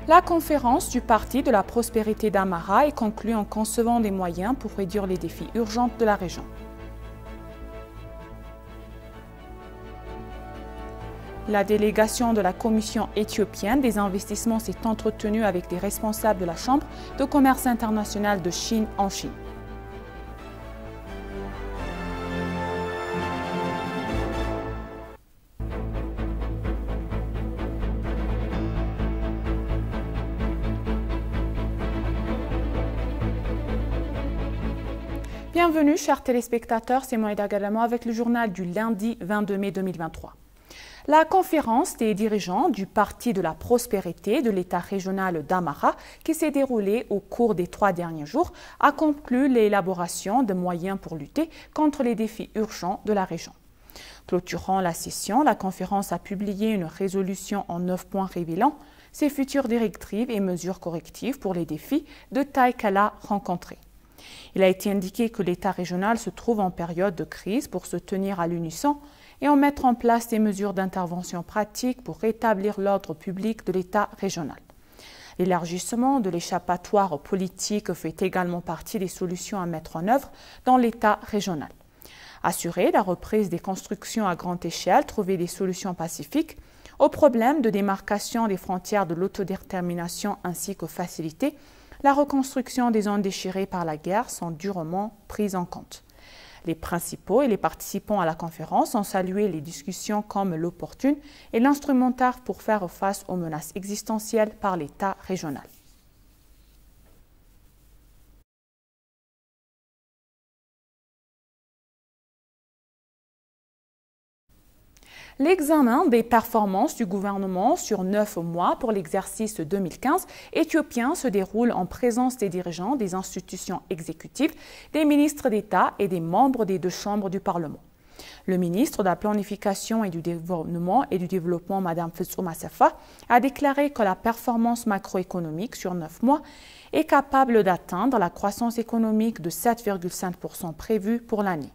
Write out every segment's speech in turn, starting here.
La conférence du Parti de la prospérité d'Amara est conclue en concevant des moyens pour réduire les défis urgents de la région. La délégation de la Commission éthiopienne des investissements s'est entretenue avec des responsables de la Chambre de commerce international de Chine en Chine. Bienvenue, chers téléspectateurs, c'est Moïda Gadamo avec le journal du lundi 22 mai 2023. La conférence des dirigeants du Parti de la prospérité de l'État régional d'Amara, qui s'est déroulée au cours des 3 derniers jours, a conclu l'élaboration de moyens pour lutter contre les défis urgents de la région. Clôturant la session, la conférence a publié une résolution en 9 points révélant ses futures directives et mesures correctives pour les défis de taille qu'elle a rencontrés. Il a été indiqué que l'État régional se trouve en période de crise pour se tenir à l'unisson et en mettre en place des mesures d'intervention pratiques pour rétablir l'ordre public de l'État régional. L'élargissement de l'échappatoire politique fait également partie des solutions à mettre en œuvre dans l'État régional. Assurer la reprise des constructions à grande échelle, trouver des solutions pacifiques aux problèmes de démarcation des frontières de l'autodétermination ainsi que faciliter la reconstruction des zones déchirées par la guerre sont durement prises en compte. Les principaux et les participants à la conférence ont salué les discussions comme l'opportune et l'instrumentaire pour faire face aux menaces existentielles par l'État régional. L'examen des performances du gouvernement sur 9 mois pour l'exercice 2015 éthiopien se déroule en présence des dirigeants des institutions exécutives, des ministres d'État et des membres des 2 chambres du Parlement. Le ministre de la Planification et du Développement, Mme Fitsum Assefa, a déclaré que la performance macroéconomique sur 9 mois est capable d'atteindre la croissance économique de 7,5% prévue pour l'année.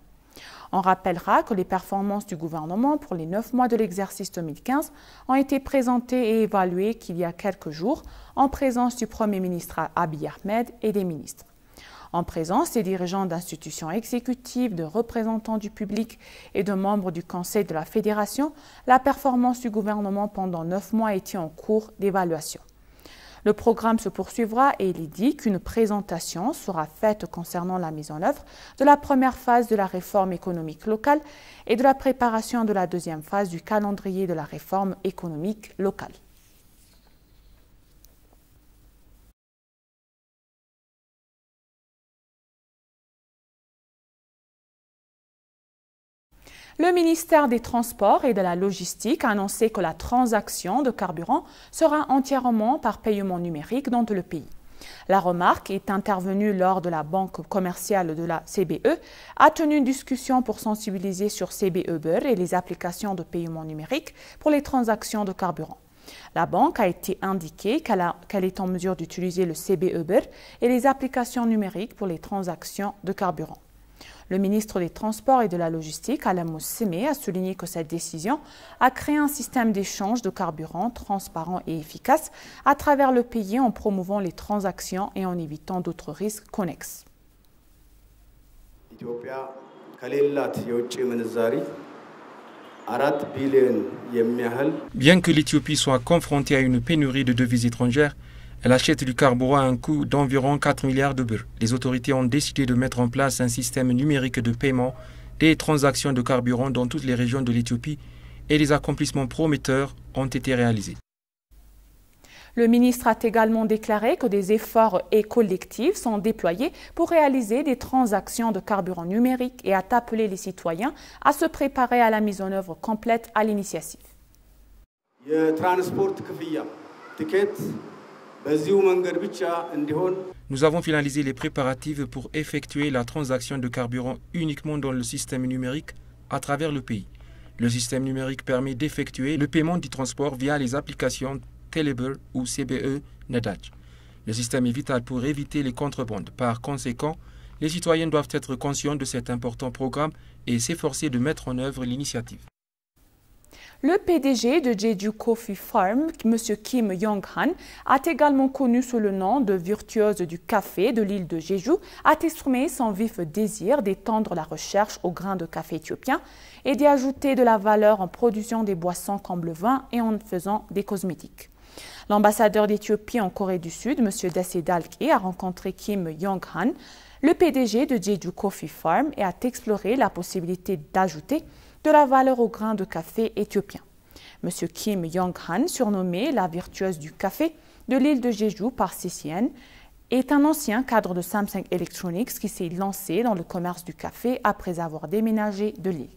On rappellera que les performances du gouvernement pour les 9 mois de l'exercice 2015 ont été présentées et évaluées qu'il y a quelques jours en présence du Premier ministre Abiy Ahmed et des ministres. En présence des dirigeants d'institutions exécutives, de représentants du public et de membres du Conseil de la Fédération, la performance du gouvernement pendant 9 mois était en cours d'évaluation. Le programme se poursuivra et il est dit qu'une présentation sera faite concernant la mise en œuvre de la première phase de la réforme économique locale et de la préparation de la deuxième phase du calendrier de la réforme économique locale. Le ministère des Transports et de la Logistique a annoncé que la transaction de carburant sera entièrement par paiement numérique dans tout le pays. La remarque est intervenue lors de la banque commerciale de la CBE, a tenu une discussion pour sensibiliser sur CBE Beurre et les applications de paiement numérique pour les transactions de carburant. La banque a été indiquée qu'elle est en mesure d'utiliser le CBE Beurre et les applications numériques pour les transactions de carburant. Le ministre des Transports et de la Logistique, Alain Mousseme, a souligné que cette décision a créé un système d'échange de carburant transparent et efficace à travers le pays en promouvant les transactions et en évitant d'autres risques connexes. Bien que l'Éthiopie soit confrontée à une pénurie de devises étrangères, elle achète du carburant à un coût d'environ 4 milliards de birrs. Les autorités ont décidé de mettre en place un système numérique de paiement des transactions de carburant dans toutes les régions de l'Éthiopie et les accomplissements prometteurs ont été réalisés. Le ministre a également déclaré que des efforts collectifs sont déployés pour réaliser des transactions de carburant numérique et a appelé les citoyens à se préparer à la mise en œuvre complète à l'initiative. Nous avons finalisé les préparatifs pour effectuer la transaction de carburant uniquement dans le système numérique à travers le pays. Le système numérique permet d'effectuer le paiement du transport via les applications Telebirr ou CBE Nedaj. Le système est vital pour éviter les contrebandes. Par conséquent, les citoyens doivent être conscients de cet important programme et s'efforcer de mettre en œuvre l'initiative. Le PDG de Jeju Coffee Farm, M. Kim Yong-han, est également connu sous le nom de virtuose du café de l'île de Jeju, a exprimé son vif désir d'étendre la recherche au grain de café éthiopien et d'y ajouter de la valeur en produisant des boissons comme le vin et en faisant des cosmétiques. L'ambassadeur d'Éthiopie en Corée du Sud, M. Desse Dalke, a rencontré Kim Yong-han, le PDG de Jeju Coffee Farm, et a exploré la possibilité d'ajouter de la valeur au grain de café éthiopien. M. Kim Yong-han, surnommé la virtuose du café de l'île de Jeju par CCN, est un ancien cadre de Samsung Electronics qui s'est lancé dans le commerce du café après avoir déménagé de l'île.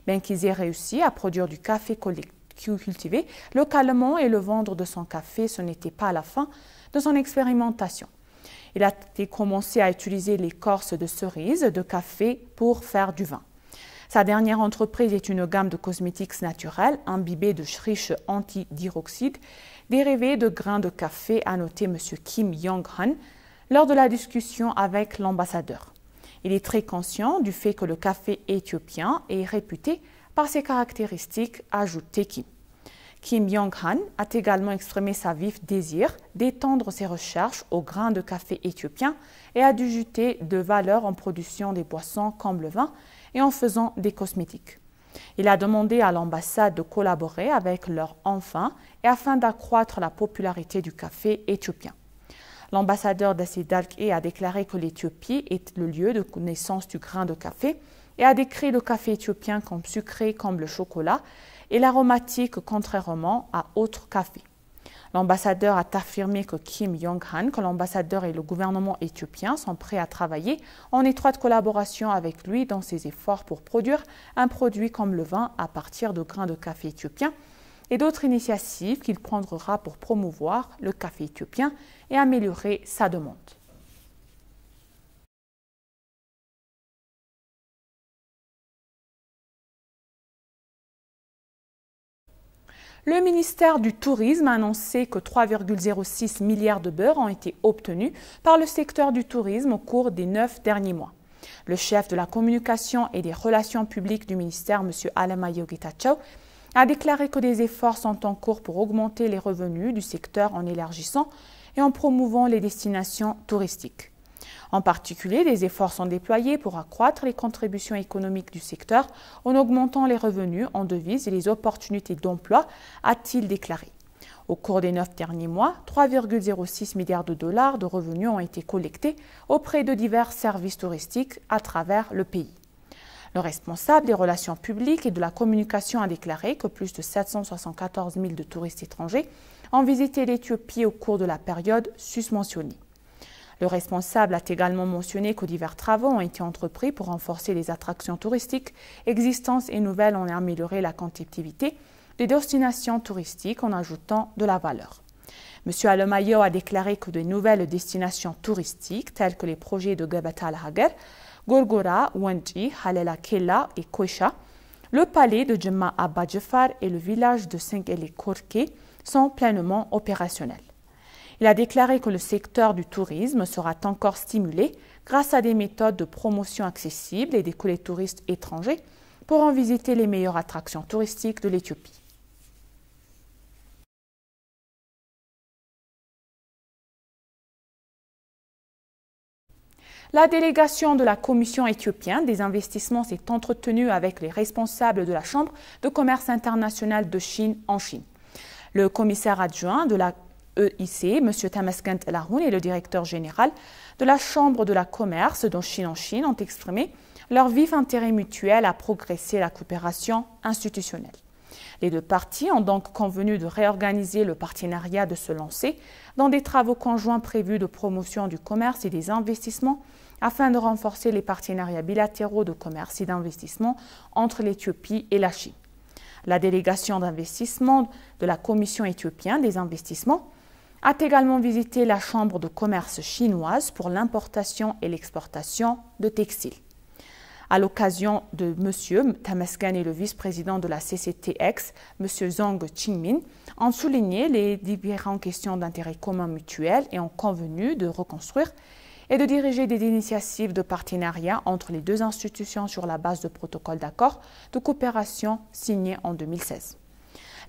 Bien qu'ils aient réussi à produire du café cultivé localement et le vendre de son café, ce n'était pas la fin de son expérimentation. Il a commencé à utiliser l'écorce de cerise de café pour faire du vin. Sa dernière entreprise est une gamme de cosmétiques naturels imbibés de riches antidioxyde dérivés de grains de café, a noté M. Kim Yong-han lors de la discussion avec l'ambassadeur. Il est très conscient du fait que le café éthiopien est réputé par ses caractéristiques, a ajouté Kim. Kim Yong-han a également exprimé sa vif désir d'étendre ses recherches aux grains de café éthiopien et a d'ajouter de valeur en production des boissons comme le vin et en faisant des cosmétiques. Il a demandé à l'ambassade de collaborer avec leurs enfants et afin d'accroître la popularité du café éthiopien. L'ambassadeur Desse Dalke a déclaré que l'Éthiopie est le lieu de naissance du grain de café et a décrit le café éthiopien comme sucré comme le chocolat et l'aromatique contrairement à autres cafés. L'ambassadeur a affirmé que Kim Yong-han, que l'ambassadeur et le gouvernement éthiopien sont prêts à travailler en étroite collaboration avec lui dans ses efforts pour produire un produit comme le vin à partir de grains de café éthiopien et d'autres initiatives qu'il prendra pour promouvoir le café éthiopien et améliorer sa demande. Le ministère du Tourisme a annoncé que 3,06 milliards de beurre ont été obtenus par le secteur du tourisme au cours des 9 derniers mois. Le chef de la communication et des relations publiques du ministère, M. Alemayehu Getachew, a déclaré que des efforts sont en cours pour augmenter les revenus du secteur en élargissant et en promouvant les destinations touristiques. En particulier, des efforts sont déployés pour accroître les contributions économiques du secteur en augmentant les revenus en devises et les opportunités d'emploi, a-t-il déclaré. Au cours des 9 derniers mois, 3,06 milliards de dollars de revenus ont été collectés auprès de divers services touristiques à travers le pays. Le responsable des relations publiques et de la communication a déclaré que plus de 774 000 de touristes étrangers ont visité l'Éthiopie au cours de la période susmentionnée. Le responsable a également mentionné que divers travaux ont été entrepris pour renforcer les attractions touristiques existantes et nouvelles en améliorer la compétitivité des destinations touristiques en ajoutant de la valeur. M. Alemayehu a déclaré que de nouvelles destinations touristiques telles que les projets de Gabata al-Hager, Gorgora, Wanji, Halela Kella et Koisha, le palais de Jemma Abba Jafar et le village de Sengele-Korke sont pleinement opérationnels. Il a déclaré que le secteur du tourisme sera encore stimulé grâce à des méthodes de promotion accessibles et des touristes étrangers pour en visiter les meilleures attractions touristiques de l'Éthiopie. La délégation de la Commission éthiopienne des investissements s'est entretenue avec les responsables de la Chambre de commerce international de Chine en Chine. Le commissaire adjoint de la EIC, M. Temesgen Lahoun, et le directeur général de la Chambre de la commerce de Chine en Chine ont exprimé leur vif intérêt mutuel à progresser la coopération institutionnelle. Les deux parties ont donc convenu de réorganiser le partenariat, de se lancer dans des travaux conjoints prévus de promotion du commerce et des investissements afin de renforcer les partenariats bilatéraux de commerce et d'investissement entre l'Éthiopie et la Chine. La délégation d'investissement de la Commission éthiopienne des investissements a également visité la Chambre de commerce chinoise pour l'importation et l'exportation de textiles. À l'occasion de M. Temesgen et le vice-président de la CCTX, M. Zhang Qingmin, ont souligné les différentes questions d'intérêt commun mutuel et ont convenu de reconstruire et de diriger des initiatives de partenariat entre les deux institutions sur la base de protocoles d'accord de coopération signés en 2016.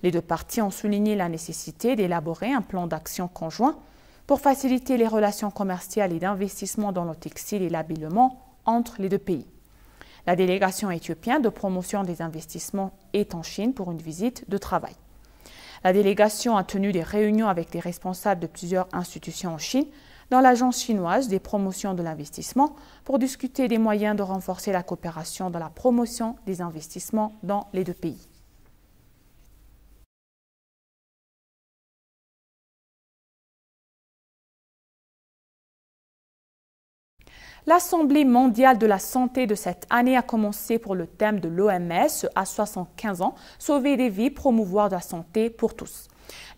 Les deux parties ont souligné la nécessité d'élaborer un plan d'action conjoint pour faciliter les relations commerciales et d'investissement dans le textile et l'habillement entre les deux pays. La délégation éthiopienne de promotion des investissements est en Chine pour une visite de travail. La délégation a tenu des réunions avec les responsables de plusieurs institutions en Chine, dans l'agence chinoise des promotions de l'investissement, pour discuter des moyens de renforcer la coopération dans la promotion des investissements dans les deux pays. L'Assemblée mondiale de la santé de cette année a commencé pour le thème de l'OMS à 75 ans, sauver des vies, promouvoir la santé pour tous.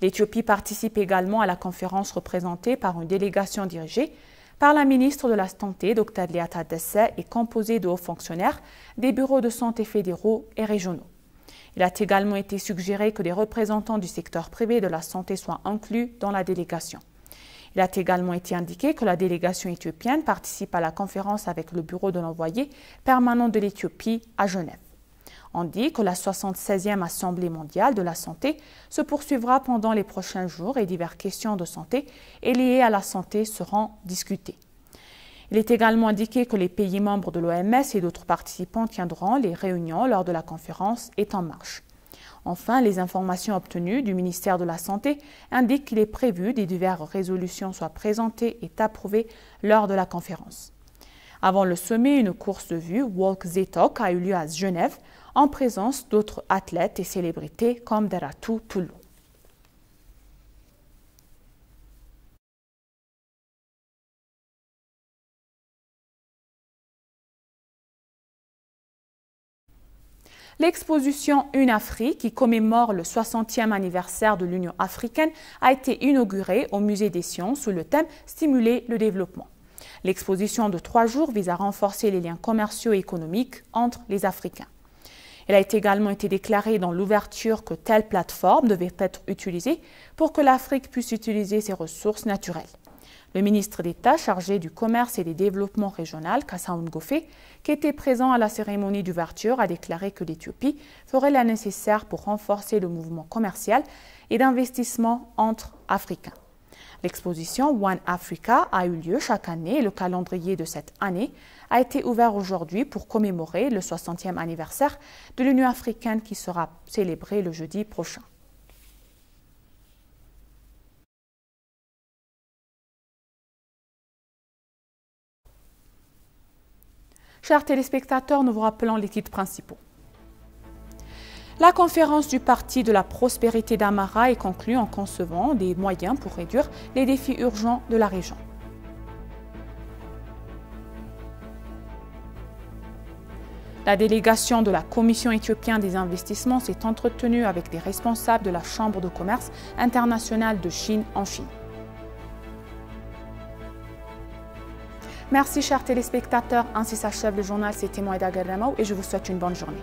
L'Éthiopie participe également à la conférence représentée par une délégation dirigée par la ministre de la Santé, Dr Lia Tadesse, et composée de hauts fonctionnaires des bureaux de santé fédéraux et régionaux. Il a également été suggéré que des représentants du secteur privé de la santé soient inclus dans la délégation. Il a également été indiqué que la délégation éthiopienne participe à la conférence avec le bureau de l'envoyé permanent de l'Éthiopie à Genève. On dit que la 76e Assemblée mondiale de la santé se poursuivra pendant les prochains jours et diverses questions de santé et liées à la santé seront discutées. Il est également indiqué que les pays membres de l'OMS et d'autres participants tiendront les réunions lors de la conférence est en marche. Enfin, les informations obtenues du ministère de la Santé indiquent qu'il est prévu que diverses résolutions soient présentées et approuvées lors de la conférence. Avant le sommet, une course de vue, Walk the Talk, a eu lieu à Genève, en présence d'autres athlètes et célébrités comme Deratu Tulu. L'exposition Une Afrique, qui commémore le 60e anniversaire de l'Union africaine, a été inaugurée au Musée des Sciences sous le thème « Stimuler le développement ». L'exposition de 3 jours vise à renforcer les liens commerciaux et économiques entre les Africains. Il a également été déclaré dans l'ouverture que telle plateforme devait être utilisée pour que l'Afrique puisse utiliser ses ressources naturelles. Le ministre d'État chargé du commerce et des développements régionaux, Kasaoun Gofé, qui était présent à la cérémonie d'ouverture, a déclaré que l'Éthiopie ferait le nécessaire pour renforcer le mouvement commercial et d'investissement entre Africains. L'exposition One Africa a eu lieu chaque année et le calendrier de cette année a été ouvert aujourd'hui pour commémorer le 60e anniversaire de l'Union africaine qui sera célébré le jeudi prochain. Chers téléspectateurs, nous vous rappelons les titres principaux. La conférence du Parti de la prospérité d'Amara est conclue en concevant des moyens pour réduire les défis urgents de la région. La délégation de la Commission éthiopienne des investissements s'est entretenue avec des responsables de la Chambre de commerce internationale de Chine en Chine. Merci chers téléspectateurs, ainsi s'achève le journal, c'était Moïda Garramou et je vous souhaite une bonne journée.